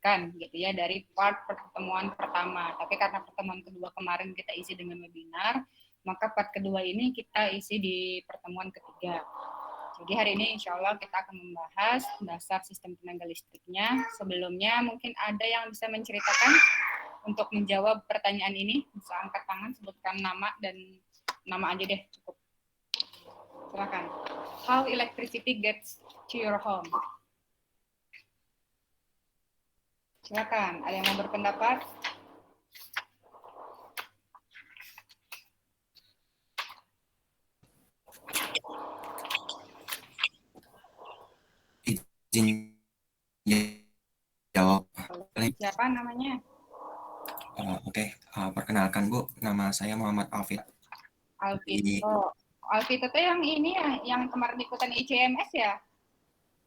lanjutkan gitu ya dari part pertemuan pertama. Tapi karena pertemuan kedua kemarin kita isi dengan webinar, maka part kedua ini kita isi di pertemuan ketiga. Jadi hari ini insya Allah kita akan membahas dasar sistem tenaga listriknya. Sebelumnya mungkin ada yang bisa menceritakan untuk menjawab pertanyaan ini. Bisa angkat tangan, sebutkan nama dan nama aja deh cukup. Silakan. How electricity gets to your home? Silakan. Ada yang mau berpendapat? Izin jawab. Siapa namanya? Oke. Perkenalkan Bu, nama saya Muhammad Alfit. Alvito. Alvito itu yang ini ya, yang kemarin ikutan ICMS ya?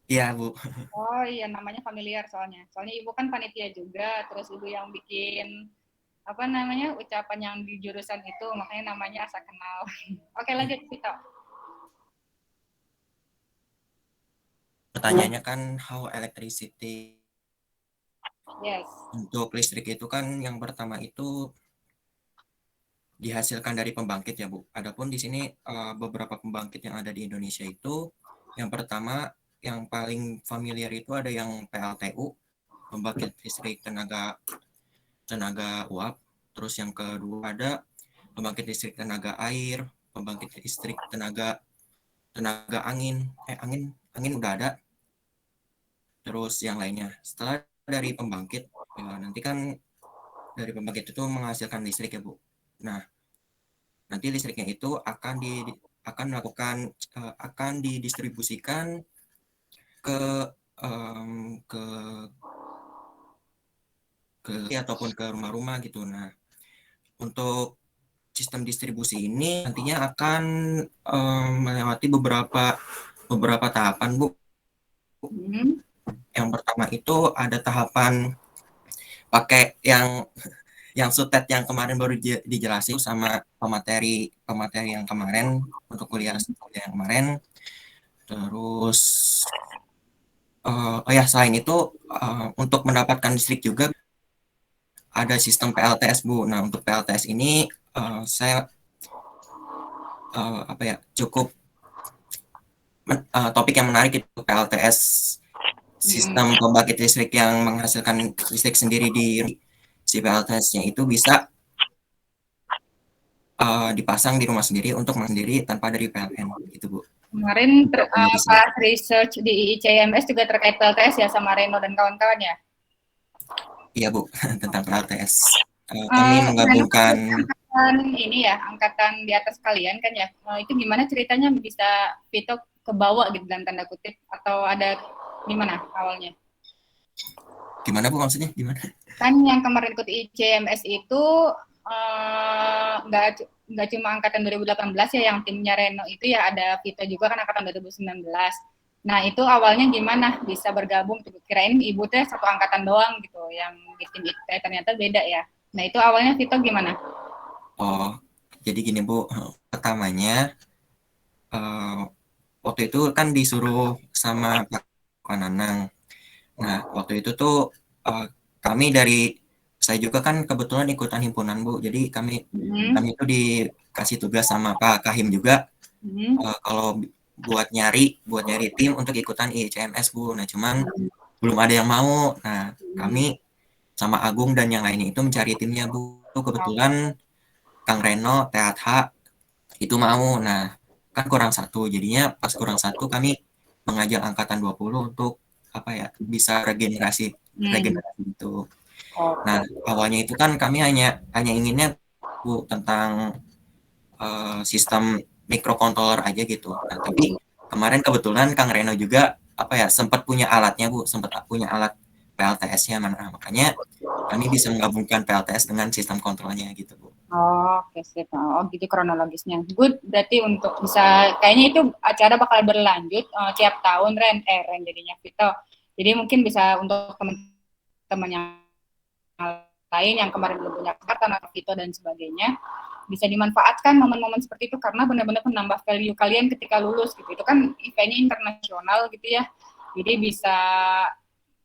Iya Bu. Oh iya, namanya familiar soalnya. Soalnya ibu kan panitia juga, terus ibu yang bikin apa namanya ucapan yang di jurusan itu, makanya namanya asa kenal. Oke lanjut Vito. Pertanyaannya kan how electricity. Yes. Untuk listrik itu kan yang pertama itu dihasilkan dari pembangkit ya Bu. Adapun di sini beberapa pembangkit yang ada di Indonesia itu, yang pertama yang paling familiar itu ada yang PLTU, pembangkit listrik tenaga uap. Terus yang kedua ada pembangkit listrik tenaga air, pembangkit listrik tenaga angin. Angin udah ada. Terus yang lainnya. Setelah dari pembangkit, ya nanti kan dari pembangkit itu menghasilkan listrik ya Bu. Nah, nanti listriknya itu akan didistribusikan ke ataupun ke rumah-rumah gitu. Nah, untuk sistem distribusi ini nantinya akan melewati beberapa tahapan Bu. Yang pertama itu ada tahapan pakai yang sutet yang kemarin baru dijelasin sama pemateri yang kemarin untuk kuliah yang kemarin. Terus selain itu untuk mendapatkan listrik juga ada sistem PLTS Bu. Nah untuk PLTS ini saya cukup topik yang menarik itu PLTS, sistem pembangkit listrik yang menghasilkan listrik sendiri di si PLTS-nya itu bisa dipasang di rumah sendiri untuk sendiri tanpa dari PLN gitu Bu. Kemarin pas research di ICMS juga terkait PLTS ya sama Reno dan kawan-kawan ya? Iya Bu, tentang PLTS. Kami menggabungkan ini ya, angkatan di atas kalian kan ya. Itu gimana ceritanya bisa Vito kebawa gitu dalam tanda kutip, atau ada gimana awalnya? Gimana Bu maksudnya? Gimana? Kan yang kemarin ikut ICMS itu nggak cuma angkatan 2018 ya, yang timnya Reno itu ya ada Vito juga kan angkatan 2019. Nah itu awalnya gimana bisa bergabung? Kirain ibu teh satu angkatan doang gitu, yang di tim itu ternyata beda ya. Nah itu awalnya Vito gimana? Oh, jadi gini Bu, pertamanya waktu itu kan disuruh sama Pak Nanang. Nah waktu itu tuh kami saya juga kan kebetulan ikutan himpunan Bu, jadi kami itu dikasih tugas sama Pak Kahim juga kalau buat nyari tim untuk ikutan ICMS Bu. Nah cuman belum ada yang mau. Nah kami sama Agung dan yang lainnya itu mencari timnya Bu. Kebetulan Kang Reno THH itu mau. Nah kan kurang satu, jadinya pas kurang satu kami mengajak angkatan 20 untuk bisa regenerasi itu. Nah awalnya itu kan kami hanya inginnya Bu tentang sistem microcontroller aja gitu. Nah tapi kemarin kebetulan Kang Reno juga sempat punya alatnya Bu, sempat punya alat PLTS-nya, makanya kami bisa menggabungkan PLTS dengan sistem kontrolnya gitu Bu. Oh, oke sip. Oh, gitu kronologisnya. Good, berarti untuk bisa, kayaknya itu acara bakal berlanjut tiap tahun, Ren jadinya Vito. Jadi mungkin bisa untuk teman-teman yang lain yang kemarin belum punya kesempatan atau Vito dan sebagainya, bisa dimanfaatkan momen-momen seperti itu karena benar-benar menambah value kalian ketika lulus gitu. Itu kan eventnya internasional gitu ya. Jadi bisa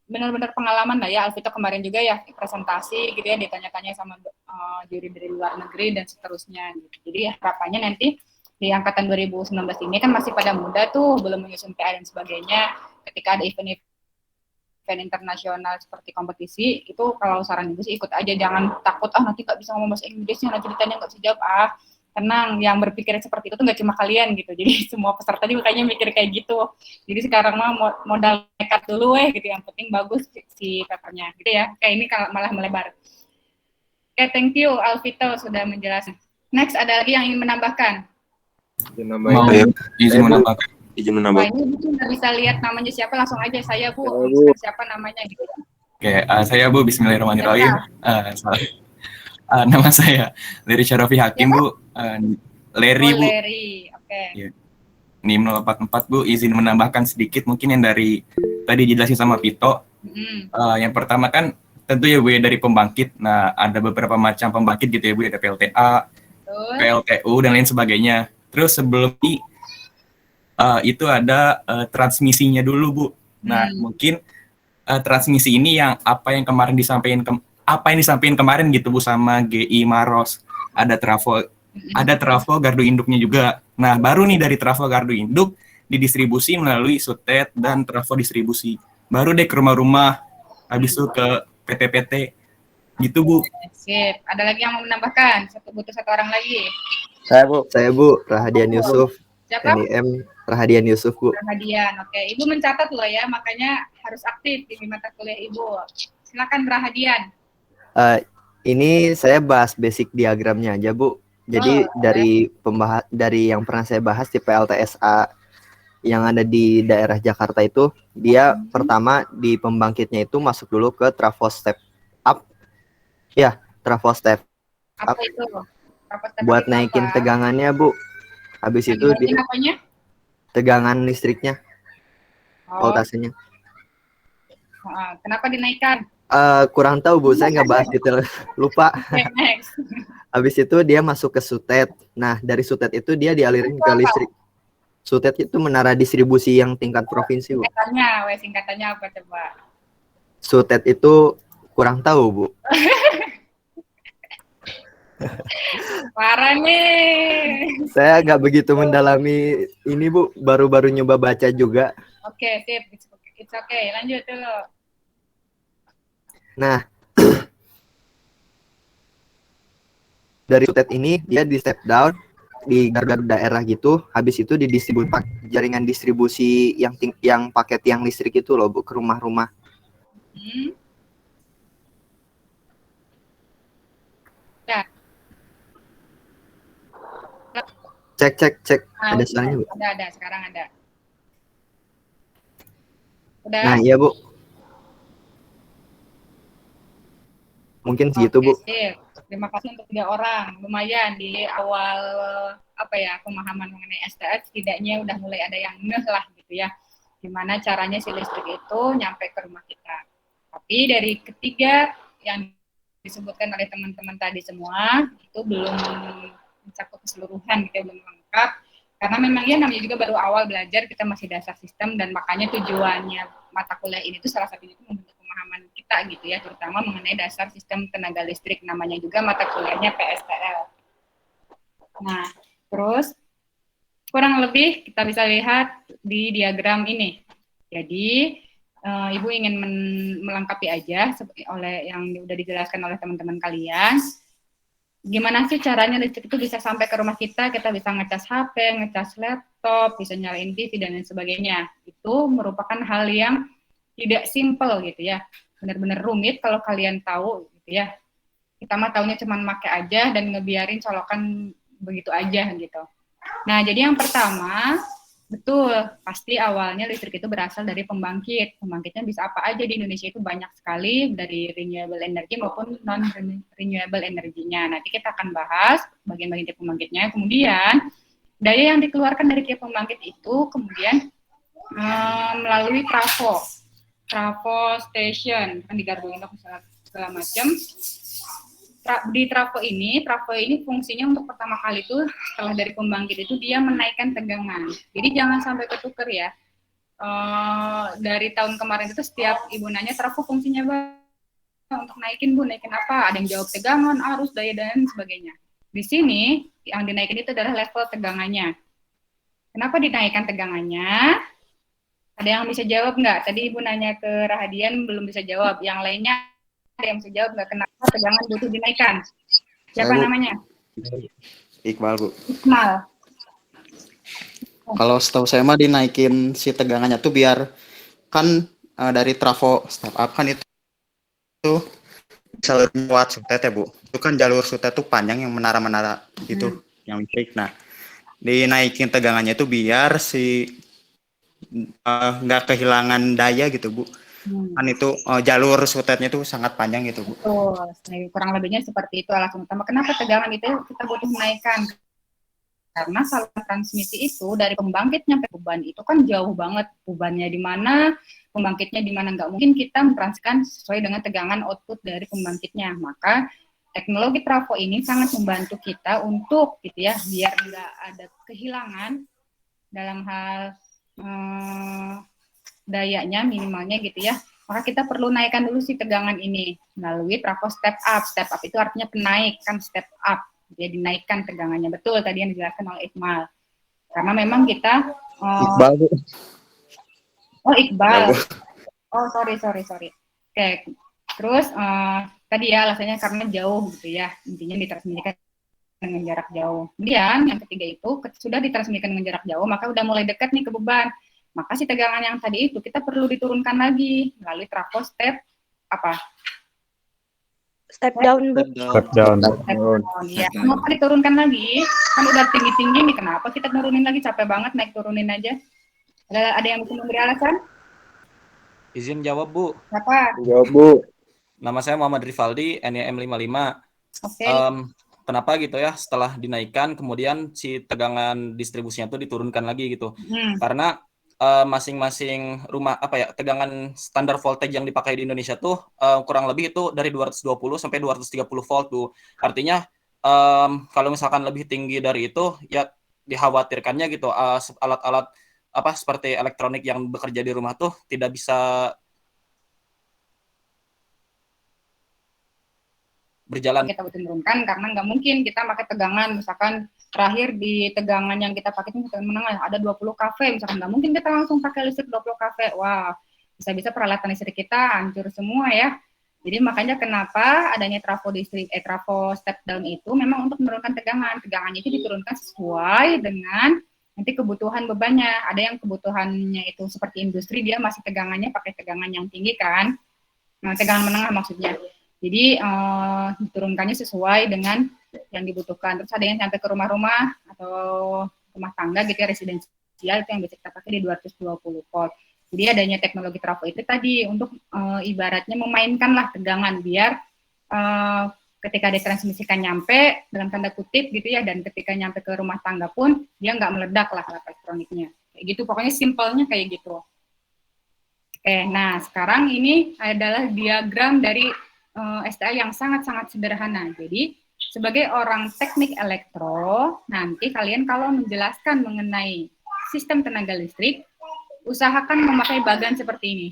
benar-benar pengalaman lah ya. Alvito kemarin juga ya presentasi gitu ya, ditanya-tanya sama juri dari luar negeri dan seterusnya gitu. Jadi harapannya nanti di angkatan 2019 ini kan masih pada muda tuh, belum menyusun PA dan sebagainya. Ketika ada event internasional seperti kompetisi, itu kalau saran ibu sih ikut aja, jangan takut nanti nggak bisa ngomong bahasa Inggrisnya, nanti ditanya nggak bisa jawab. Tenang, yang berpikir seperti itu tuh nggak cuma kalian gitu, jadi semua peserta juga kayaknya mikir kayak gitu. Jadi sekarang mah modal nekat dulu gitu, yang penting bagus si papernya gitu ya. Kayak ini malah melebar. Oke, thank you Alvito sudah menjelaskan. Next, ada lagi yang ingin menambahkan? Mau izin menambahkan. Wah, ini mungkin nggak bisa lihat namanya siapa, langsung aja saya Bu, siapa namanya gitu. Oke, saya Bu, Bismillahirrahmanirrahim. Nama saya Leri Syarafi Hakim, Bu. Leri, Bu. Leri, oke. NIM 044, Bu. Izin menambahkan sedikit mungkin yang dari tadi dijelasin sama Vito. Yang pertama kan tentu ya Bu ya, dari pembangkit. Nah, ada beberapa macam pembangkit gitu ya Bu, ada PLTA, PLTU dan lain sebagainya. Terus sebelum itu ada transmisinya dulu Bu. Nah, mungkin transmisi ini yang apa yang disampaikan kemarin gitu Bu sama GI Maros. Ada trafo gardu induknya juga. Nah, baru nih dari trafo gardu induk didistribusi melalui sutet dan trafo distribusi. Baru deh ke rumah-rumah, habis itu ke PT-PT gitu Bu. Sip. Ada lagi yang mau menambahkan? Butuh satu orang lagi. Saya Bu, Rahadian Yusuf. Siapa? NIM Rahadian Yusuf, Bu. Rahadian, oke. Ibu mencatat loh ya, makanya harus aktif di mata kuliah Ibu. Silakan Rahadian. Ini saya bahas basic diagramnya aja, Bu. Jadi dari yang pernah saya bahas di PLTSA yang ada di daerah Jakarta itu, dia pertama di pembangkitnya itu masuk dulu ke trafo step up. Ya, trafo step up. Apa itu? Buat naikin tegangannya, Bu. Habis itu dia tegangan listriknya, voltasenya. Kenapa dinaikkan? Kurang tahu Bu, saya nggak bahas detail, lupa. Habis itu dia masuk ke sutet. Nah, dari sutet itu dia dialirin ke listrik. Sutet itu menara distribusi yang tingkat provinsi, Bu. Singkatannya apa coba? Sutet itu kurang tahu, Bu. Parah nih. Saya nggak begitu mendalami ini, Bu. Baru-baru nyoba baca juga. Oke, sip. It's okay. Lanjut dulu. Nah, dari sutet ini dia di step down di garda daerah gitu. Habis itu didistribusi jaringan distribusi yang pakai tiang listrik itu loh, Bu, ke rumah-rumah. Ya. Cek. Ada suaranya, Bu? Ada. Sekarang ada. Udah. Nah, iya, Bu. Mungkin segitu, Bu. Sip. Terima kasih untuk 3 orang. Lumayan di awal pemahaman mengenai STS, setidaknya udah mulai ada yang ngeh lah gitu ya. Gimana caranya si listrik itu nyampe ke rumah kita. Tapi dari ketiga yang disebutkan oleh teman-teman tadi semua, itu belum mencakup keseluruhan gitu, belum lengkap. Karena memang ya namanya juga baru awal belajar, kita masih dasar sistem, dan makanya tujuannya mata kuliah ini tuh salah satunya itu membentuk pemahaman kita gitu ya, terutama mengenai dasar sistem tenaga listrik, namanya juga mata kuliahnya PSTL. Nah, terus kurang lebih kita bisa lihat di diagram ini. Jadi Ibu ingin melengkapi aja oleh yang udah dijelaskan oleh teman-teman kalian. Gimana sih caranya listrik itu bisa sampai ke rumah kita bisa ngecas HP, ngecas laptop, bisa nyalain TV, dan lain sebagainya. Itu merupakan hal yang tidak simple gitu ya. Benar-benar rumit kalau kalian tahu gitu ya. Kita mah taunya cuma pakai aja dan ngebiarin colokan begitu aja gitu. Nah, jadi yang pertama, betul, pasti awalnya listrik itu berasal dari pembangkit. Pembangkitnya bisa apa aja di Indonesia itu banyak sekali, dari renewable energy maupun non-renewable energinya. Nanti kita akan bahas bagian-bagian tiap pembangkitnya. Kemudian, daya yang dikeluarkan dari tiap pembangkit itu kemudian melalui trafo station, kan di gardu induk segala macam. Di trafo ini fungsinya untuk pertama kali itu setelah dari pembangkit itu dia menaikkan tegangan. Jadi jangan sampai ketuker ya. dari tahun kemarin itu setiap ibu nanya trafo fungsinya untuk naikin Bu, naikin apa? Ada yang jawab tegangan, arus, daya dan sebagainya. Di sini yang dinaikin itu adalah level tegangannya. Kenapa dinaikkan tegangannya? Ada yang bisa jawab nggak? Tadi Ibu nanya ke Rahadian belum bisa jawab. Yang lainnya ada yang bisa jawab nggak? Kenapa tegangan butuh dinaikkan? Siapa namanya? Iqbal, Bu. Iqmal. Kalau setahu saya mah dinaikin si tegangannya tuh biar kan dari trafo step up kan itu jalur lewat sutet ya Bu. Itu kan jalur sutet tuh panjang yang menara-menara gitu yang listrik. Nah, dinaikin tegangannya itu biar si nggak kehilangan daya gitu Bu. Kan itu jalur sutetnya itu sangat panjang gitu Bu. Betul, kurang lebihnya seperti itu alasan utama. Kenapa tegangan itu kita butuh menaikkan? Karena saluran transmisi itu dari pembangkit nyampe beban itu kan jauh banget. Bebannya di mana, pembangkitnya di mana, nggak mungkin kita mentranskan sesuai dengan tegangan output dari pembangkitnya. Maka teknologi trafo ini sangat membantu kita untuk gitu ya, biar nggak ada kehilangan dalam hal dayanya minimalnya gitu ya. Maka kita perlu naikkan dulu si tegangan ini melalui trafo step up. Step up itu artinya penaik, kan step up. Dia dinaikkan tegangannya. Betul tadi yang dijelaskan oleh Iqmal. Karena memang kita Iqbal, Bu. Oh, Iqbal. Ya, Bu. Oh, sorry. Oke. Terus tadi ya alasannya karena jauh gitu ya. Intinya ditransmisikan dengan jarak jauh. Kemudian yang ketiga itu sudah ditransmisikan dengan jarak jauh, maka udah mulai dekat nih ke beban. Maka si tegangan yang tadi itu kita perlu diturunkan lagi melalui trafo step apa? Step down, Bu. Step down. Ya, kenapa diturunkan lagi? Kan udah tinggi-tinggi nih, kenapa kita turunin lagi? Capek banget naik turunin aja. Ada yang bisa memberi alasan? Izin jawab, Bu. Siapa? Jawab, Bu. Nama saya Muhammad Rivaldi, NIM 55. Oke. Kenapa gitu ya, setelah dinaikkan, kemudian si tegangan distribusinya itu diturunkan lagi gitu. Karena masing-masing rumah tegangan standar voltage yang dipakai di Indonesia tuh kurang lebih itu dari 220 sampai 230 volt tuh. Artinya kalau misalkan lebih tinggi dari itu ya dikhawatirkannya gitu alat-alat seperti elektronik yang bekerja di rumah tuh tidak bisa berjalan. Kita butuh menurunkan karena nggak mungkin kita pakai tegangan misalkan terakhir di tegangan yang kita pakai itu misalkan menengah ada 20 kV misalkan, nggak mungkin kita langsung pakai listrik 20 kV. Wah, bisa-bisa peralatan listrik kita hancur semua ya. Jadi makanya kenapa adanya trafo step down itu memang untuk menurunkan tegangan. Tegangannya itu diturunkan sesuai dengan nanti kebutuhan bebannya. Ada yang kebutuhannya itu seperti industri, dia masih tegangannya pakai tegangan yang tinggi kan. Nah, tegangan menengah maksudnya. Jadi diturunkannya sesuai dengan yang dibutuhkan. Terus ada yang sampai ke rumah-rumah atau rumah tangga gitu ya, residensial, itu yang bisa kita pakai di 220 volt. Jadi adanya teknologi trafo itu tadi untuk ibaratnya memainkanlah tegangan biar ketika ditransmisikan nyampe dalam tanda kutip gitu ya, dan ketika nyampe ke rumah tangga pun dia nggak meledak lah elektroniknya. Kayak gitu, pokoknya simpelnya kayak gitu. Oke, nah sekarang ini adalah diagram dari STA yang sangat-sangat sederhana. Jadi sebagai orang teknik elektro, nanti kalian kalau menjelaskan mengenai sistem tenaga listrik, usahakan memakai bagan seperti ini.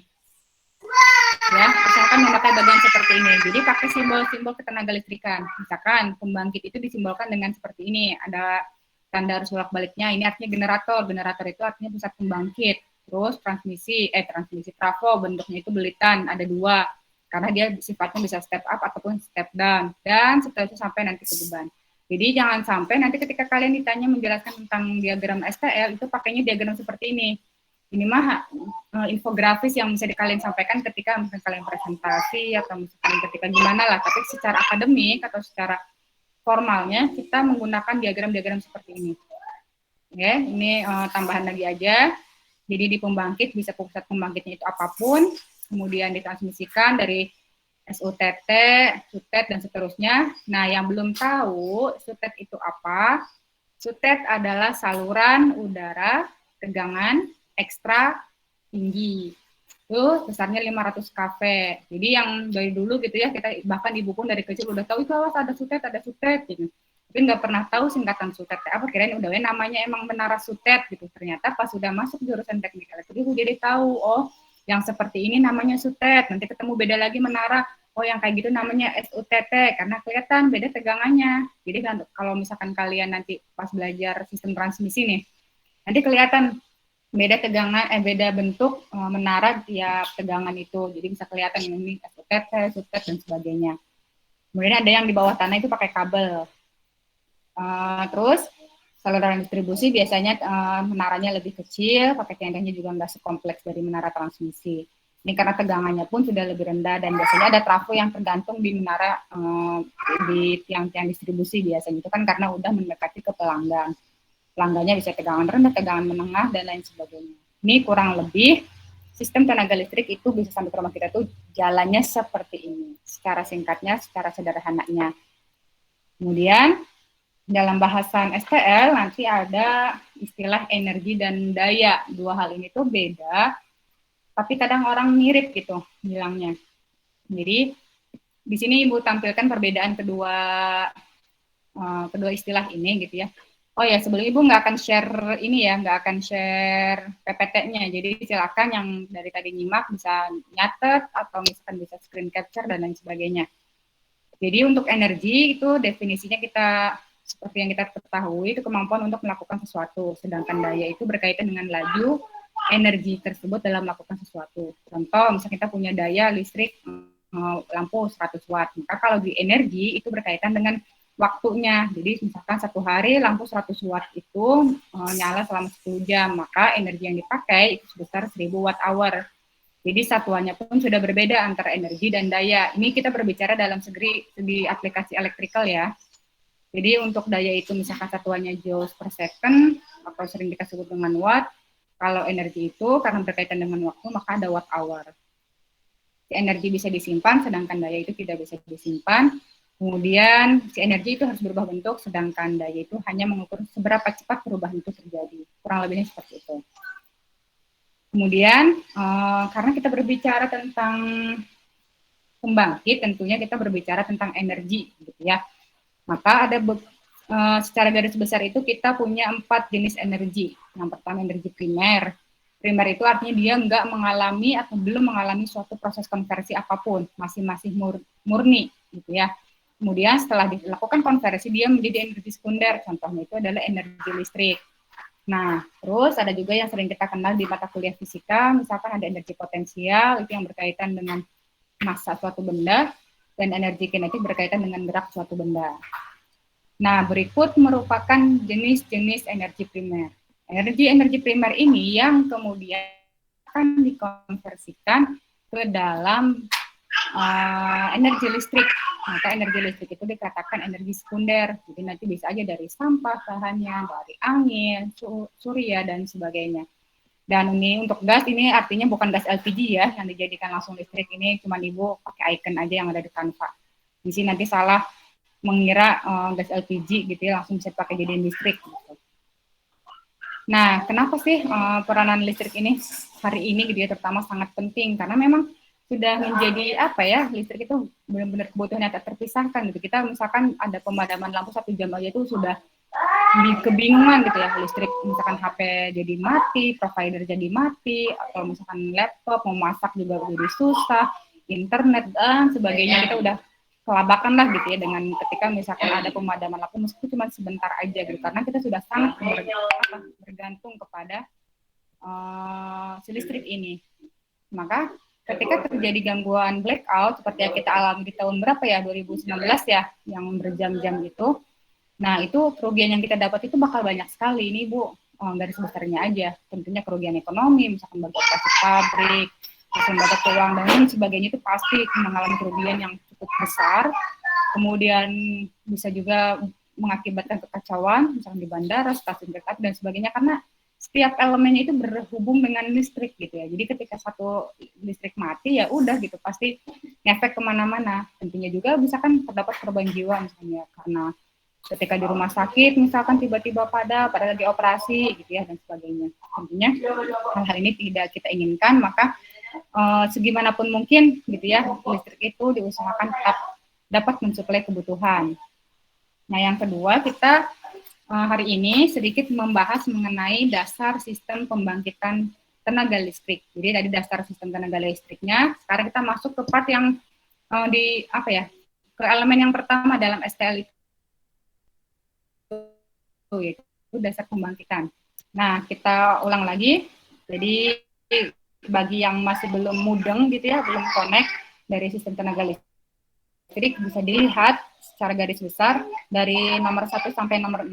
Ya, usahakan memakai bagan seperti ini. Jadi pakai simbol-simbol ketenaga listrikan. Misalkan pembangkit itu disimbolkan dengan seperti ini. Ada tanda arus bolak-baliknya. Ini artinya generator. Generator itu artinya pusat pembangkit. Terus transmisi trafo, bentuknya itu belitan. Ada 2. Karena dia sifatnya bisa step up ataupun step down, dan setelah itu sampai nanti ke beban. Jadi jangan sampai nanti ketika kalian ditanya menjelaskan tentang diagram STL, itu pakainya diagram seperti ini. Ini mah infografis yang bisa kalian sampaikan ketika misalkan kalian presentasi, atau misalkan ketika gimana lah, tapi secara akademik atau secara formalnya, kita menggunakan diagram-diagram seperti ini. Oke, ini tambahan lagi aja. Jadi di pembangkit, bisa pusat pembangkitnya itu apapun, kemudian ditransmisikan dari SUTT, SUTET, dan seterusnya. Nah, yang belum tahu SUTET itu apa? SUTET adalah saluran udara tegangan ekstra tinggi. Itu besarnya 500 kV. Jadi yang dari dulu gitu ya, kita bahkan di buku dari kecil udah tahu itu ada SUTET, gitu. tapi nggak pernah tahu singkatan SUTET apa, kirain udah namanya emang menara SUTET gitu. Ternyata pas sudah masuk jurusan teknik elektrik jadi tahu, oh yang seperti ini namanya SUTET, nanti ketemu beda lagi menara, oh yang kayak gitu namanya SUTT, karena kelihatan beda tegangannya. Jadi kan kalau misalkan kalian nanti pas belajar sistem transmisi nih, nanti kelihatan beda tegangan, beda bentuk menara tiap tegangan itu. Jadi bisa kelihatan ini SUTT, SUTET dan sebagainya. Kemudian ada yang di bawah tanah itu pakai kabel. Terus saluran distribusi biasanya menaranya lebih kecil, pakai tendanya juga nggak sekompleks dari menara transmisi. Ini karena tegangannya pun sudah lebih rendah dan biasanya ada trafo yang tergantung di menara di tiang-tiang distribusi biasanya itu kan karena udah mendekati ke pelanggan. Pelanggannya bisa tegangan rendah, tegangan menengah dan lain sebagainya. Ini kurang lebih sistem tenaga listrik itu bisa sampai ke rumah kita tuh jalannya seperti ini. Secara singkatnya, secara sederhananya. Kemudian dalam bahasan STL nanti ada istilah energi dan daya. Dua hal ini tuh beda, tapi kadang orang mirip gitu bilangnya. Jadi di sini Ibu tampilkan perbedaan kedua istilah ini gitu ya. Oh ya, sebelum Ibu nggak akan share ini ya, nggak akan share PPT-nya. Jadi silakan yang dari tadi nyimak bisa nyatet atau misalkan bisa screen capture dan lain sebagainya. Jadi untuk energi itu definisinya kita seperti yang kita ketahui itu kemampuan untuk melakukan sesuatu, sedangkan daya itu berkaitan dengan laju energi tersebut dalam melakukan sesuatu. Contoh, misalnya kita punya daya listrik lampu 100 watt, maka kalau di energi itu berkaitan dengan waktunya. Jadi misalkan satu hari lampu 100 watt itu nyala selama 10 jam, maka energi yang dipakai itu sebesar 1000 watt hour. Jadi satuannya pun sudah berbeda antara energi dan daya. Ini kita berbicara dalam segi aplikasi elektrikal ya. Jadi untuk daya itu misalkan satuannya joules per second atau sering kita sebut dengan watt. Kalau energi itu karena berkaitan dengan waktu maka ada watt hour. Si energi bisa disimpan sedangkan daya itu tidak bisa disimpan. Kemudian si energi itu harus berubah bentuk sedangkan daya itu hanya mengukur seberapa cepat perubahan itu terjadi. Kurang lebihnya seperti itu. Kemudian karena kita berbicara tentang pembangkit tentunya kita berbicara tentang energi gitu ya. Maka ada secara garis besar itu kita punya 4 jenis energi. Yang pertama energi primer. Primer itu artinya dia nggak mengalami atau belum mengalami suatu proses konversi apapun, masih murni gitu ya. Kemudian setelah dilakukan konversi dia menjadi energi sekunder. Contohnya itu adalah energi listrik. Nah, terus ada juga yang sering kita kenal di mata kuliah fisika, misalkan ada energi potensial itu yang berkaitan dengan massa suatu benda. Dan energi kinetik berkaitan dengan gerak suatu benda. Nah, berikut merupakan jenis-jenis energi primer. Energi primer ini yang kemudian akan dikonversikan ke dalam energi listrik. Maka energi listrik itu dikatakan energi sekunder. Jadi nanti bisa aja dari sampah bahannya, dari angin, surya, dan sebagainya. Dan ini untuk gas ini artinya bukan gas LPG ya yang dijadikan langsung listrik, ini cuma Ibu pakai icon aja yang ada di Canva. Di sini nanti salah mengira gas LPG gitu ya langsung bisa pakai jadiin listrik gitu. Nah, kenapa sih peranan listrik ini hari ini gitu ya terutama sangat penting karena memang sudah menjadi apa ya, listrik itu benar-benar kebutuhan yang tak terpisahkan gitu. Kita misalkan ada pemadaman lampu 1 jam aja itu sudah kebingungan gitu ya, listrik misalkan HP jadi mati, provider jadi mati, atau misalkan laptop mau masak juga jadi susah, internet dan sebagainya kita udah kelabakan lah gitu ya dengan ketika misalkan ada pemadaman lampu meskipun cuma sebentar aja gitu karena kita sudah sangat bergantung kepada si listrik ini. Maka ketika terjadi gangguan blackout seperti yang kita alami di tahun berapa ya 2019 ya yang berjam-jam itu. Nah, itu kerugian yang kita dapat itu bakal banyak sekali. Ini Bu, garis besarnya aja. Tentunya kerugian ekonomi, misalkan beroperasi pabrik, sumber uang, dan lain sebagainya itu pasti mengalami kerugian yang cukup besar. Kemudian bisa juga mengakibatkan kekacauan, misalkan di bandara, stasiun kereta api, dan sebagainya. Karena setiap elemennya itu berhubung dengan listrik gitu ya. Jadi ketika satu listrik mati ya udah gitu, pasti ngefek kemana-mana. Tentunya juga misalkan terdapat korban jiwa misalnya karena ketika di rumah sakit misalkan tiba-tiba pada lagi operasi gitu ya dan sebagainya. Tentunya hal-hal ini tidak kita inginkan, maka segimanapun mungkin gitu ya listrik itu diusahakan tetap dapat mensuplai kebutuhan. Nah, yang kedua kita hari ini sedikit membahas mengenai dasar sistem pembangkitan tenaga listrik. Jadi dari dasar sistem tenaga listriknya, sekarang kita masuk ke part yang ke elemen yang pertama dalam STL itu dasar pembangkitan. Nah, kita ulang lagi. Jadi bagi yang masih belum mudeng gitu ya, belum connect dari sistem tenaga listrik, bisa dilihat secara garis besar dari nomor 1 sampai nomor 6.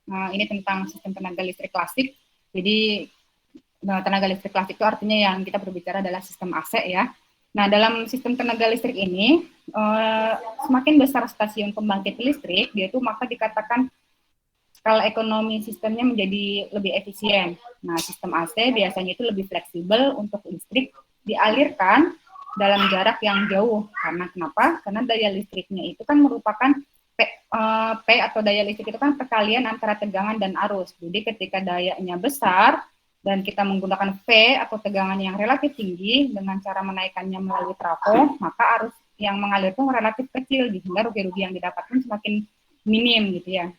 Nah, ini tentang sistem tenaga listrik klasik. Jadi tenaga listrik klasik itu artinya yang kita berbicara adalah sistem AC ya. Nah, dalam sistem tenaga listrik ini, semakin besar stasiun pembangkit listrik, dia itu maka dikatakan skala ekonomi sistemnya menjadi lebih efisien. Nah, sistem AC biasanya itu lebih fleksibel untuk listrik dialirkan dalam jarak yang jauh. Karena kenapa? Karena daya listriknya itu kan merupakan P atau daya listrik itu kan perkalian antara tegangan dan arus. Jadi ketika dayanya besar dan kita menggunakan V atau tegangan yang relatif tinggi dengan cara menaikkannya melalui trafo, maka arus yang mengalir itu relatif kecil, sehingga rugi-rugi yang didapatkan semakin minim gitu ya.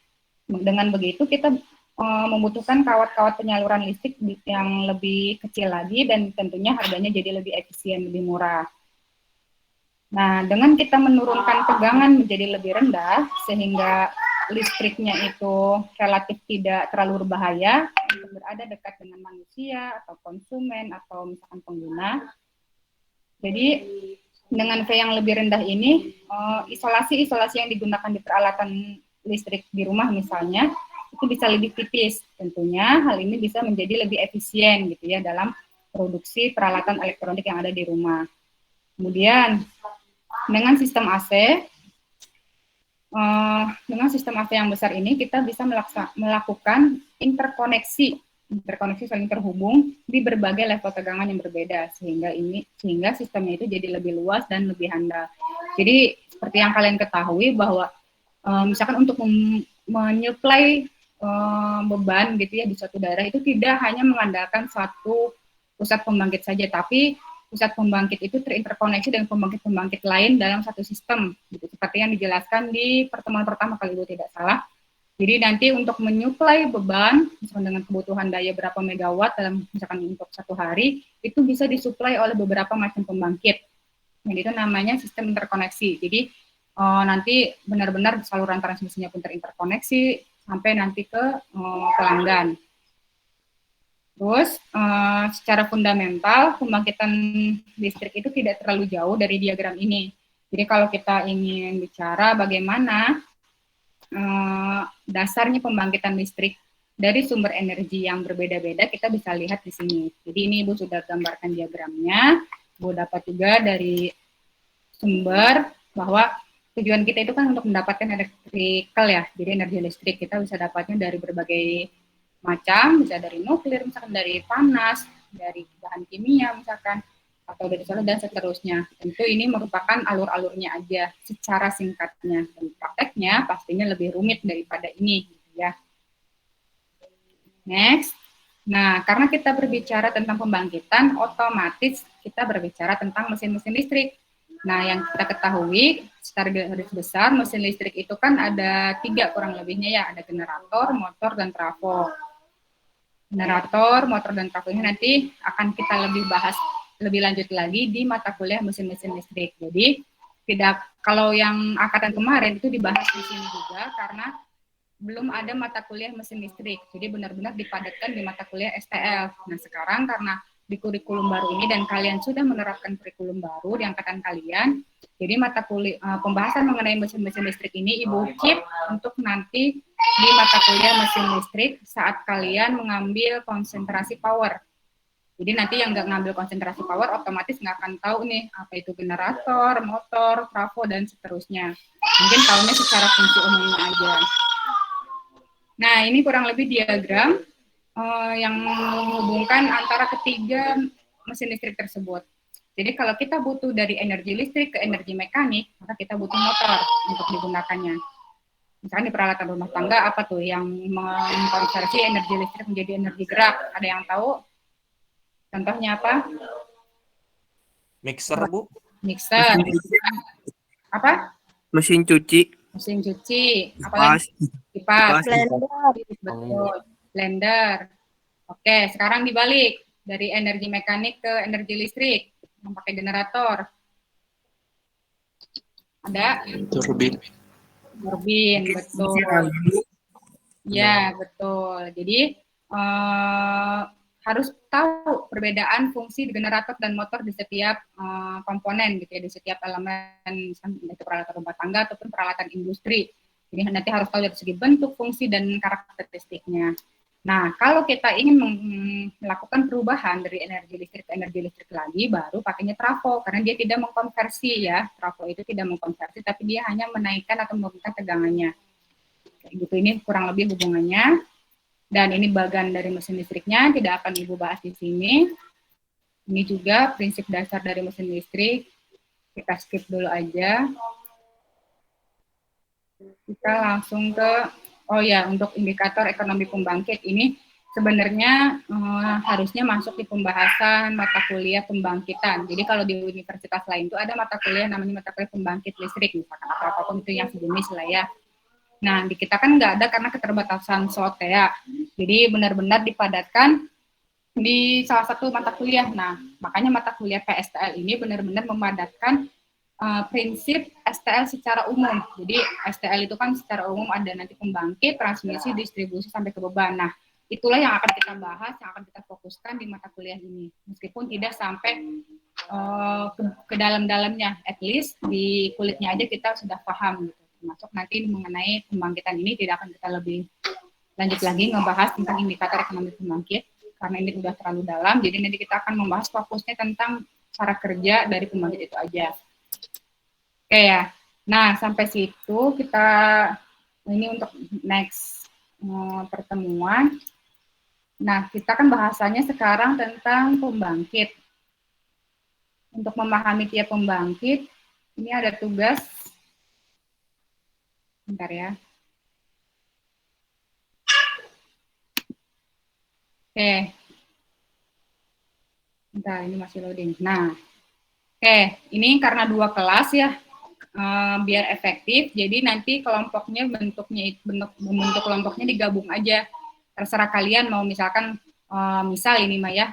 Dengan begitu kita membutuhkan kawat-kawat penyaluran listrik yang lebih kecil lagi dan tentunya harganya jadi lebih efisien, lebih murah. Nah, dengan kita menurunkan tegangan menjadi lebih rendah, sehingga listriknya itu relatif tidak terlalu berbahaya untuk berada dekat dengan manusia atau konsumen atau misalkan pengguna. Jadi dengan V yang lebih rendah ini, isolasi-isolasi yang digunakan di peralatan listrik di rumah misalnya, itu bisa lebih tipis. Tentunya hal ini bisa menjadi lebih efisien gitu ya dalam produksi peralatan elektronik yang ada di rumah. Kemudian dengan sistem AC yang besar ini kita bisa melakukan interkoneksi saling terhubung di berbagai level tegangan yang berbeda sehingga sistemnya itu jadi lebih luas dan lebih handal. Jadi seperti yang kalian ketahui bahwa misalkan untuk menyuplai beban gitu ya di suatu daerah itu tidak hanya mengandalkan suatu pusat pembangkit saja, tapi pusat pembangkit itu terinterkoneksi dengan pembangkit-pembangkit lain dalam satu sistem, gitu. Seperti yang dijelaskan di pertemuan pertama kalau Ibu tidak salah. Jadi nanti untuk menyuplai beban, misalkan dengan kebutuhan daya berapa megawatt dalam misalkan untuk satu hari, itu bisa disuplai oleh beberapa macam pembangkit. Nah, itu namanya sistem interkoneksi. Jadi nanti benar-benar saluran transmisinya pun terinterkoneksi sampai nanti ke pelanggan. Terus secara fundamental pembangkitan listrik itu tidak terlalu jauh dari diagram ini. Jadi kalau kita ingin bicara bagaimana dasarnya pembangkitan listrik dari sumber energi yang berbeda-beda, kita bisa lihat di sini. Jadi ini Ibu sudah gambarkan diagramnya. Ibu dapat juga dari sumber bahwa tujuan kita itu kan untuk mendapatkan elektrikal ya. Jadi energi listrik kita bisa dapatnya dari berbagai macam, bisa dari nuklir, misalkan dari panas, dari bahan kimia misalkan, atau dari solar dan seterusnya. Tentu ini merupakan alur-alurnya aja secara singkatnya. Dan prakteknya pastinya lebih rumit daripada ini, ya. Next. Nah, karena kita berbicara tentang pembangkitan, otomatis kita berbicara tentang mesin-mesin listrik. Nah, yang kita ketahui secara garis besar mesin listrik itu kan ada 3 kurang lebihnya ya, ada generator, motor, dan trafo. Generator, motor, dan trafo ini nanti akan kita lebih bahas lebih lanjut lagi di mata kuliah mesin-mesin listrik. Jadi kalau yang angkatan kemarin itu dibahas di sini juga karena belum ada mata kuliah mesin listrik. Jadi benar-benar dipadatkan di mata kuliah STL. Nah, sekarang karena di kurikulum baru ini dan kalian sudah menerapkan kurikulum baru di angkatan kalian, jadi mata kuliah pembahasan mengenai mesin-mesin listrik ini Ibu keep untuk nanti di mata kuliah mesin listrik saat kalian mengambil konsentrasi power. Jadi nanti yang nggak ngambil konsentrasi power otomatis nggak akan tahu nih apa itu generator, motor, trafo, dan seterusnya. Mungkin tahunya secara fungsi umumnya aja. Nah, ini kurang lebih diagram yang menghubungkan antara ketiga mesin listrik tersebut. Jadi kalau kita butuh dari energi listrik ke energi mekanik, maka kita butuh motor untuk digunakannya. Misalnya di peralatan rumah tangga apa tuh yang mengkonversi energi listrik menjadi energi gerak? Ada yang tahu? Contohnya apa? Mixer, Bu. Mixer. Apa? Mesin cuci. Mesin cuci, apalagi kipas, Blender. betul, blender. Oke, sekarang dibalik dari energi mekanik ke energi listrik, memakai generator. Ada? Turbin. Turbin, betul. Ya, betul. Jadi harus tahu perbedaan fungsi generator dan motor di setiap komponen gitu ya, di setiap elemen, itu peralatan rumah tangga ataupun peralatan industri. Jadi nanti harus tahu dari segi bentuk, fungsi, dan karakteristiknya. Nah, kalau kita ingin melakukan perubahan dari energi listrik ke energi listrik lagi, baru pakainya trafo, karena dia tidak mengkonversi ya. Trafo itu tidak mengkonversi, tapi dia hanya menaikkan atau menurunkan tegangannya. Kayak gitu, ini kurang lebih hubungannya. Dan ini bagian dari mesin listriknya, tidak akan Ibu bahas di sini. Ini juga prinsip dasar dari mesin listrik. Kita skip dulu aja. Kita langsung ke, oh ya, untuk indikator ekonomi pembangkit ini sebenarnya harusnya masuk di pembahasan mata kuliah pembangkitan. Jadi kalau di universitas lain itu ada mata kuliah namanya mata kuliah pembangkit listrik, misalkan atau apapun itu yang sejenis lah ya. Nah, di kita kan nggak ada karena keterbatasan SOT ya. Jadi benar-benar dipadatkan di salah satu mata kuliah. Nah, makanya mata kuliah PSTL ini benar-benar memadatkan prinsip STL secara umum. Jadi STL itu kan secara umum ada nanti pembangkit, transmisi, distribusi, sampai ke beban. Nah, itulah yang akan kita bahas, yang akan kita fokuskan di mata kuliah ini. Meskipun tidak sampai ke dalam-dalamnya, at least di kulitnya aja kita sudah paham gitu. Termasuk nanti mengenai pembangkitan ini tidak akan kita lebih lanjut lagi ngebahas tentang indikator ekonomi pembangkit, karena ini sudah terlalu dalam. Jadi nanti kita akan membahas fokusnya tentang cara kerja dari pembangkit itu aja. Oke ya. Nah, sampai situ kita ini untuk next pertemuan. Nah, kita kan bahasanya sekarang tentang pembangkit. Untuk memahami tiap pembangkit, ini ada tugas. Bentar ya. Oke. Bentar, ini masih loading. Nah, oke, ini karena 2 kelas ya. Biar efektif, jadi nanti kelompoknya bentuk kelompoknya digabung aja, terserah kalian mau misalkan misal ini mah ya,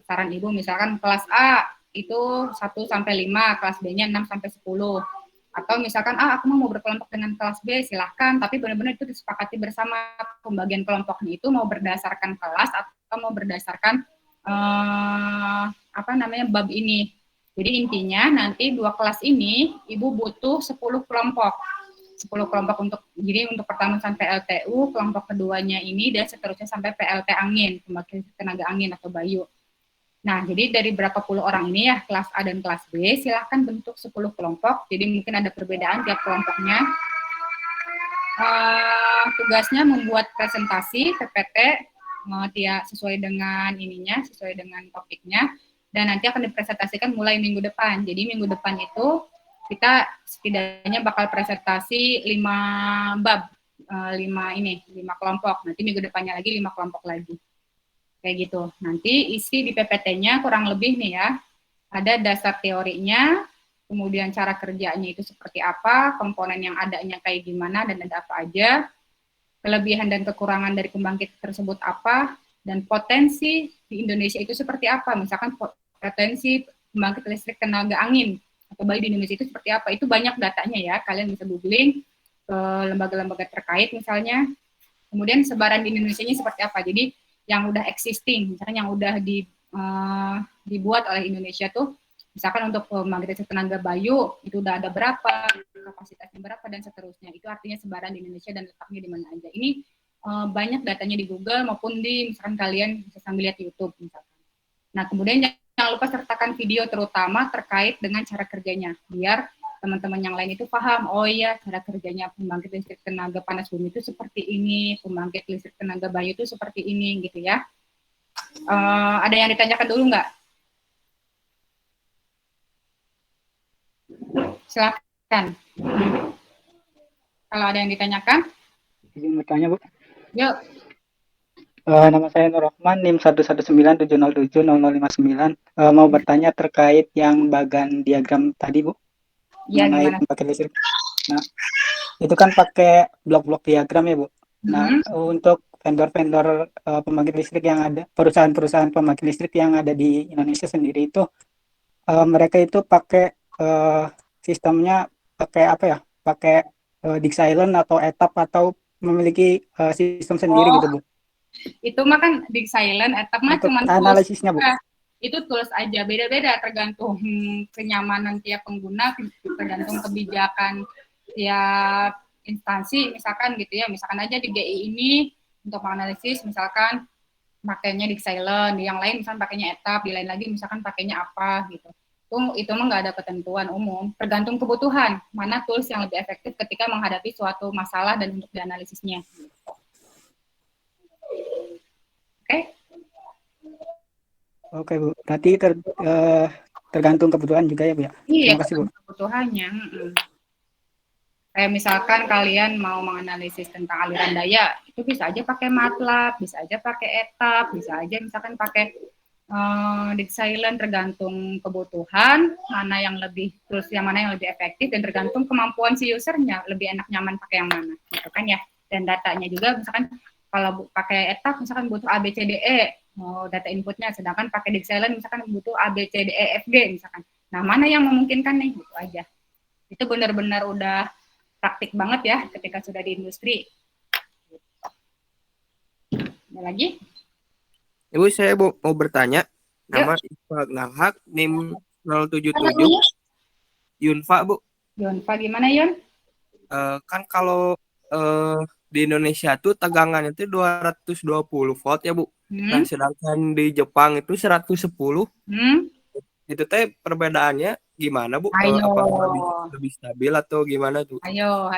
saran Ibu misalkan kelas A itu 1 sampai 5, kelas B-nya 6 sampai 10, atau misalkan aku mau berkelompok dengan kelas B, silahkan, tapi benar-benar itu disepakati bersama. Pembagian kelompoknya itu mau berdasarkan kelas atau mau berdasarkan bab ini. Jadi intinya nanti 2 kelas ini Ibu butuh 10 kelompok. 10 kelompok untuk pertama sampai PLTU, kelompok keduanya ini dan seterusnya sampai PLT angin, pembangkit tenaga angin atau Bayu. Nah, jadi dari berapa puluh orang ini ya, kelas A dan kelas B, silahkan bentuk 10 kelompok. Jadi mungkin ada perbedaan tiap kelompoknya. Tugasnya membuat presentasi PPT sesuai dengan sesuai dengan topiknya. Dan nanti akan dipresentasikan mulai minggu depan. Jadi minggu depan itu kita setidaknya bakal presentasi 5 bab, 5 kelompok. Nanti minggu depannya lagi 5 kelompok lagi. Kayak gitu. Nanti isi di PPT-nya kurang lebih nih ya. Ada dasar teorinya, kemudian cara kerjanya itu seperti apa, komponen yang adanya kayak gimana, dan ada apa aja, kelebihan dan kekurangan dari pembangkit tersebut apa, dan potensi di Indonesia itu seperti apa. Misalkan potensi pembangkit listrik tenaga angin atau Bayu di Indonesia itu seperti apa. Itu banyak datanya ya, kalian bisa googling ke lembaga-lembaga terkait misalnya. Kemudian sebaran di Indonesia-nya seperti apa. Jadi yang udah existing, misalkan yang udah dibuat oleh Indonesia tuh, misalkan untuk pembangkit listrik tenaga Bayu itu udah ada berapa, kapasitasnya berapa, dan seterusnya. Itu artinya sebaran di Indonesia dan letaknya di mana aja. Ini banyak datanya di Google maupun misalkan kalian bisa sambil lihat YouTube misalkan. Nah, kemudian jangan lupa sertakan video terutama terkait dengan cara kerjanya, biar teman-teman yang lain itu paham, oh iya cara kerjanya pembangkit listrik tenaga panas bumi itu seperti ini, pembangkit listrik tenaga Bayu itu seperti ini, gitu ya. Ada yang ditanyakan dulu nggak? Silakan. Kalau ada yang ditanyakan? Izin bertanya, Bu. Yuk. Nama saya Nur Rahman, NIM 11970070059. Mau bertanya terkait yang bagan diagram tadi, Bu. Ya, mengenai gimana? pembangkit listrik. Nah, itu kan pakai blok-blok diagram ya Bu. Nah, untuk vendor-vendor pembangkit listrik yang ada, perusahaan-perusahaan pembangkit listrik yang ada di Indonesia sendiri itu, mereka itu pakai sistemnya pakai apa ya? Pakai Disk Silent atau etap atau memiliki sistem sendiri gitu Bu. Itu mah kan Disk Silent, etap mah Untuk cuma analisisnya Bu. Itu tools aja, beda-beda tergantung kenyamanan tiap pengguna, tergantung kebijakan tiap instansi, misalkan gitu ya, misalkan aja di GI ini untuk menganalisis misalkan pakainya Disk Silent, di yang lain misalkan pakainya etap, di lain lagi misalkan pakainya apa gitu. Itu mah nggak ada ketentuan umum, tergantung kebutuhan, mana tools yang lebih efektif ketika menghadapi suatu masalah dan untuk dianalisisnya. Oke? Oke Bu, berarti tergantung kebutuhan juga ya Bu ya? Iya, Terima kasih Bu. kebutuhannya. Kayak misalkan kalian mau menganalisis tentang aliran daya, itu bisa aja pakai MATLAB, bisa aja pakai etap, bisa aja misalkan pakai Disk Silent, tergantung kebutuhan, mana yang lebih, terus yang mana yang lebih efektif, dan tergantung kemampuan si usernya, lebih enak nyaman pakai yang mana, gitu kan ya. Dan datanya juga, misalkan kalau pakai etap, misalkan butuh A, B, C, D, E, data inputnya, sedangkan pakai Disk Silent, misalkan butuh A, B, C, D, E, F, G, misalkan. Nah, mana yang memungkinkan nih, gitu aja. Itu benar-benar udah praktik banget ya ketika sudah di industri. Ada lagi? Ibu, saya mau bertanya. Nama Ifak Nahak, NIM 077, Yunfa, Bu. Yunfa, gimana Yun? Kan kalau di Indonesia tuh tegangannya itu 220 volt ya, Bu. Nah, sedangkan di Jepang itu 110. Itu teh perbedaannya gimana, Bu? Apakah lebih stabil atau gimana tuh? Ayo.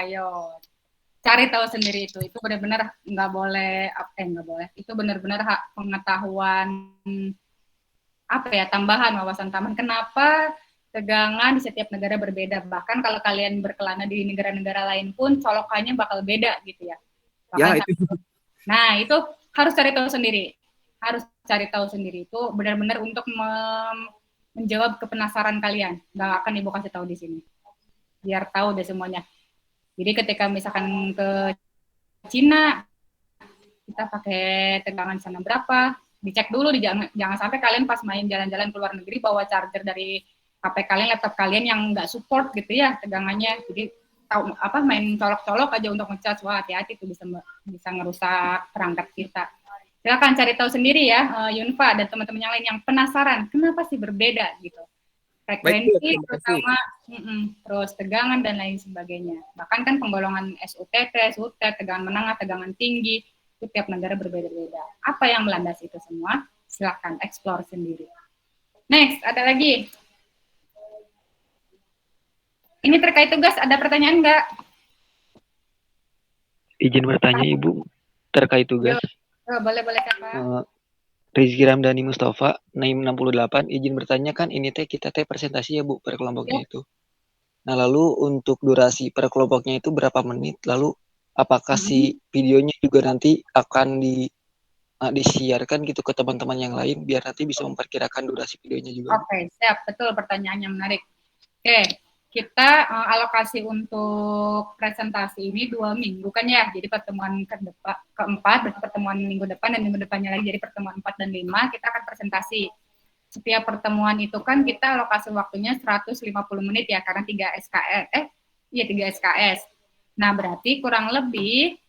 Cari tahu sendiri itu benar-benar nggak boleh, itu benar-benar pengetahuan tambahan, wawasan tambahan. Kenapa tegangan di setiap negara berbeda, bahkan kalau kalian berkelana di negara-negara lain pun colokannya bakal beda gitu ya. Bahkan nah itu harus cari tahu sendiri, itu benar-benar untuk menjawab kepenasaran kalian. Nggak akan Ibu kasih tahu di sini, biar tahu deh semuanya. Jadi ketika misalkan ke Cina, kita pakai tegangan sana berapa, dicek dulu, jangan sampai kalian pas main jalan-jalan ke luar negeri bawa charger dari HP kalian, laptop kalian yang nggak support gitu ya tegangannya. Jadi tahu main colok-colok aja untuk ngecas, wah hati-hati tuh bisa ngerusak perangkat kita. Silakan cari tahu sendiri ya, Yunfa dan teman-teman yang lain yang penasaran kenapa sih berbeda gitu. Frekuensi terutama, terus tegangan dan lain sebagainya. Bahkan kan penggolongan SUTT, SUTT, tegangan menengah, tegangan tinggi, itu tiap negara berbeda-beda. Apa yang melandasi itu semua? Silakan explore sendiri. Next, ada lagi. Ini terkait tugas, ada pertanyaan nggak? Izin bertanya Ibu, terkait tugas. Boleh siapa? Rizky Ramdhani Mustafa, NIM 68, izin bertanya, kan ini kita presentasi ya Bu per kelompoknya itu. Nah, lalu untuk durasi per kelompoknya itu berapa menit? Lalu apakah si videonya juga nanti akan disiarkan gitu ke teman-teman yang lain biar nanti bisa memperkirakan durasi videonya juga? Oke, siap, betul, pertanyaannya menarik. Oke, kita alokasi untuk presentasi ini 2 minggu kan ya, jadi pertemuan keempat, berarti pertemuan minggu depan dan minggu depannya lagi, jadi pertemuan 4 dan 5 kita akan presentasi. Setiap pertemuan itu kan kita alokasi waktunya 150 menit ya, karena 3 SKS. Nah, berarti kurang lebih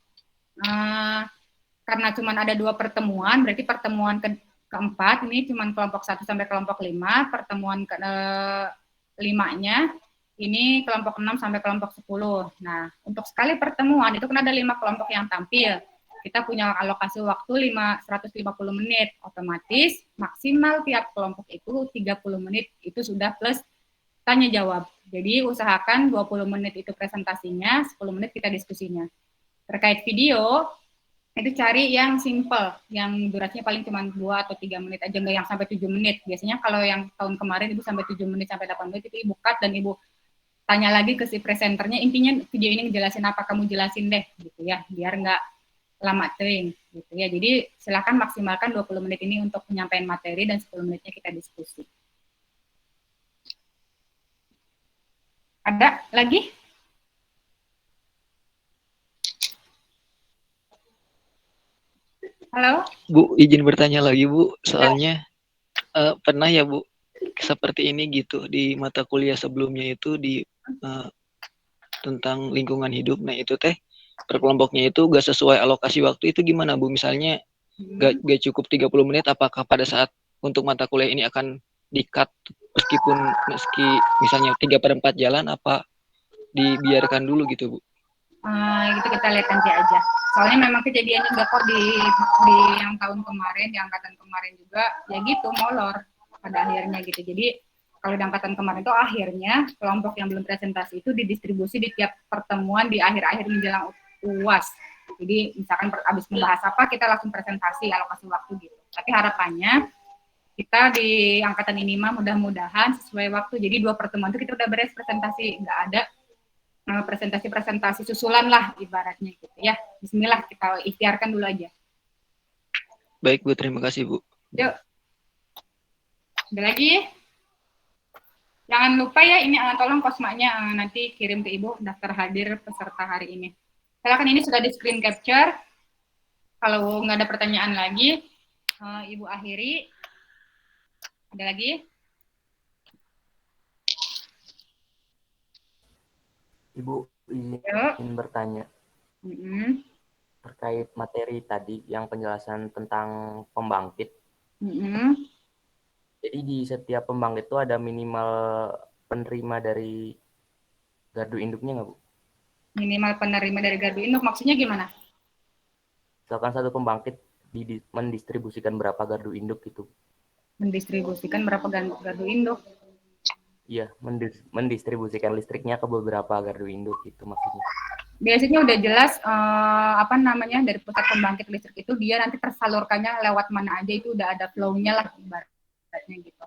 karena cuma ada 2 pertemuan, berarti pertemuan keempat ini cuma kelompok 1 sampai kelompok 5, pertemuan ke-5-nya ini kelompok 6 sampai kelompok 10. Nah, untuk sekali pertemuan itu kan ada 5 kelompok yang tampil. Kita punya alokasi waktu 150 menit. Otomatis maksimal tiap kelompok itu 30 menit. Itu sudah plus tanya jawab. Jadi usahakan 20 menit itu presentasinya, 10 menit kita diskusinya. Terkait video, itu cari yang simple, yang durasinya paling cuma 2 atau 3 menit aja, nggak yang sampai 7 menit. Biasanya kalau yang tahun kemarin Ibu sampai 7 menit sampai 8 menit itu Ibu cut dan Ibu tanya lagi ke si presenternya, intinya video ini ngejelasin apa, kamu jelasin deh gitu ya, biar nggak lama tering gitu ya. Jadi silakan maksimalkan 20 menit ini untuk penyampaian materi dan 10 menitnya kita diskusi. Ada lagi? Bu, izin bertanya lagi Bu, soalnya pernah ya Bu seperti ini gitu di mata kuliah sebelumnya itu di tentang lingkungan hidup. Nah itu teh per kelompoknya itu gak sesuai alokasi waktu itu gimana Bu? Misalnya gak cukup 30 menit, apakah pada saat untuk mata kuliah ini akan di-cut meski misalnya 3/4 jalan, apa dibiarkan dulu gitu Bu? Itu kita lihat nanti aja. Soalnya memang kejadiannya juga kok di yang tahun kemarin, di angkatan kemarin juga ya gitu molor pada akhirnya gitu. Jadi kalau di angkatan kemarin itu akhirnya kelompok yang belum presentasi itu didistribusi di tiap pertemuan di akhir-akhir menjelang UAS. Jadi misalkan habis membahas apa kita langsung presentasi alokasi waktu gitu. Tapi harapannya kita di angkatan ini mah mudah-mudahan sesuai waktu. Jadi 2 pertemuan itu kita udah beres presentasi, nggak ada presentasi susulan lah ibaratnya gitu ya. Bismillah kita ikhtiarkan dulu aja. Baik Bu, terima kasih Bu. Yuk. Ada lagi? Jangan lupa ya ini tolong kosmanya nanti kirim ke Ibu daftar hadir peserta hari ini. Silakan, ini sudah di screen capture. Kalau nggak ada pertanyaan lagi, Ibu akhiri. Ada lagi? Ibu ingin bertanya terkait materi tadi yang penjelasan tentang pembangkit. Jadi di setiap pembangkit itu ada minimal penerima dari gardu induknya nggak Bu? Minimal penerima dari gardu induk maksudnya gimana? Misalkan satu pembangkit mendistribusikan berapa gardu induk gitu? Mendistribusikan berapa gardu induk? Iya, mendistribusikan listriknya ke beberapa gardu induk gitu maksudnya. Biasanya udah jelas dari pusat pembangkit listrik itu dia nanti tersalurkannya lewat mana aja, itu udah ada flow-nya lah ibaratnya gitu.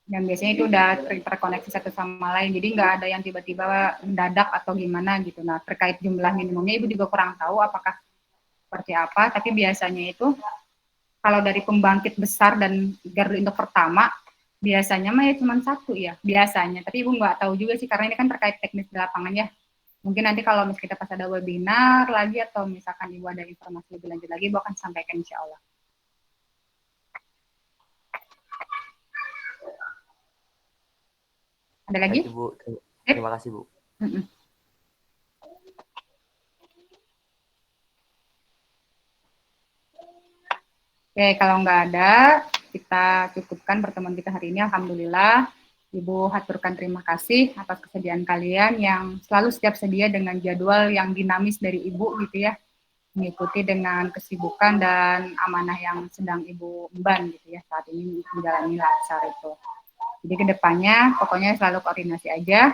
Dan biasanya itu udah terkoneksi satu sama lain, jadi nggak ada yang tiba-tiba mendadak atau gimana gitu. Nah terkait jumlah minimumnya Ibu juga kurang tahu apakah seperti apa, tapi biasanya itu kalau dari pembangkit besar dan gardu induk pertama biasanya mah ya cuma 1 ya, biasanya. Tapi Ibu nggak tahu juga sih, karena ini kan terkait teknis di lapangan ya. Mungkin nanti kalau misalnya kita pas ada webinar lagi, atau misalkan Ibu ada informasi lebih lanjut lagi, Ibu akan sampaikan insya Allah. Ada lagi? Baik, Bu. Terima kasih Bu. Oke, kalau nggak ada, kita cukupkan pertemuan kita hari ini. Alhamdulillah, Ibu haturkan terima kasih atas kesediaan kalian yang selalu setiap sedia dengan jadwal yang dinamis dari Ibu gitu ya, mengikuti dengan kesibukan dan amanah yang sedang Ibu emban gitu ya saat ini menjalani laksar itu. Jadi kedepannya pokoknya selalu koordinasi aja.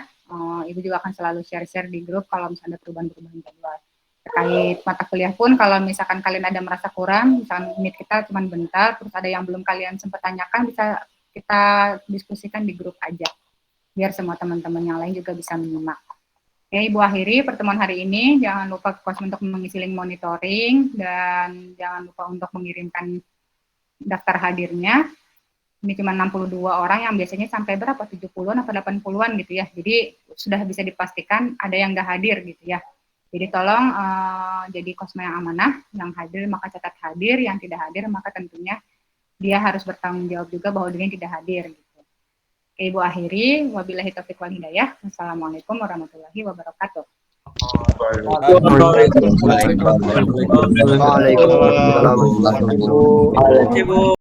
Ibu juga akan selalu share-share di grup kalau misalnya ada perubahan-perubahan jadwal. Terkait mata kuliah pun kalau misalkan kalian ada merasa kurang, misalkan meet kita cuma bentar, terus ada yang belum kalian sempat tanyakan, bisa kita diskusikan di grup aja, biar semua teman-teman yang lain juga bisa menyimak. Oke, Ibu akhiri pertemuan hari ini. Jangan lupa untuk mengisi link monitoring, dan jangan lupa untuk mengirimkan daftar hadirnya. Ini cuma 62 orang yang biasanya sampai berapa, 70-an atau 80-an gitu ya. Jadi sudah bisa dipastikan ada yang nggak hadir gitu ya. Jadi tolong jadi kosma yang amanah, yang hadir maka catat hadir, yang tidak hadir maka tentunya dia harus bertanggung jawab juga bahwa dirinya tidak hadir gitu. Oke, Ibu akhiri, wabillahi taufiq wal hidayah. Wassalamualaikum warahmatullahi wabarakatuh. Waalaikumsalam warahmatullahi wabarakatuh.